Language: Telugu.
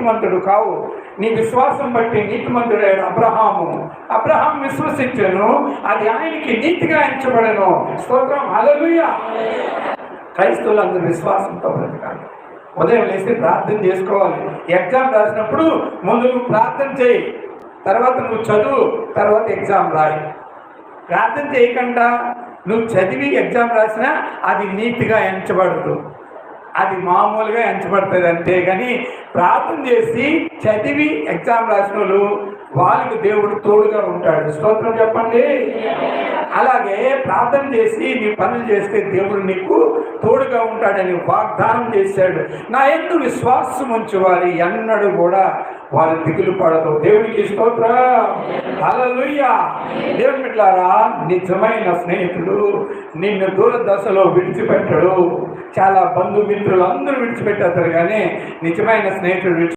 నీతిమంతుడు కావు. నీ విశ్వాసం బట్టి నీతిమంతుడైన అబ్రహాం విశ్వసించెను, అది ఆయనకి నీతిగా ఎంచబడెను. స్తోత్రం, హల్లెలూయా. క్రైస్తవులందరూ విశ్వాసంతో బ్రతకాలి. ఉదయం లేసి ప్రార్థన చేసుకోవాలి. ఎగ్జామ్ రాసినప్పుడు ముందు నువ్వు ప్రార్థన చేయి, తర్వాత నువ్వు చదువు, తర్వాత ఎగ్జామ్ రాయి. ప్రార్థన చేయకుండా నువ్వు చదివి ఎగ్జామ్ రాసినా అది నీతిగా ఎంచబడదు, అది మామూలుగా ఎంచబడుతుంది అంతే. కానీ ప్రార్థన చేసి చదివి ఎగ్జామ్ రాసిన వాళ్ళకి దేవుడు తోడుగా ఉంటాడు. స్తోత్రం చెప్పండి. అలాగే ప్రార్థన చేసి నీ పనులు చేస్తే దేవుడు నీకు తోడుగా ఉంటాడని వాగ్దానం చేశాడు. నా యందు విశ్వాసం ఉంచువారి ఎన్నడూ కూడా వారు దిగులు పడదు. దేవునికి స్తోత్రం, హల్లెలూయా. దేవుని బిడ్డలారా, నిజమైన స్నేహితుడు నిన్ను దూరదశలో విడిచిపెట్టడు. చాలా బంధుమిత్రులు అందరూ విడిచిపెట్టేస్తారు, కానీ నిజమైన స్నేహితుడు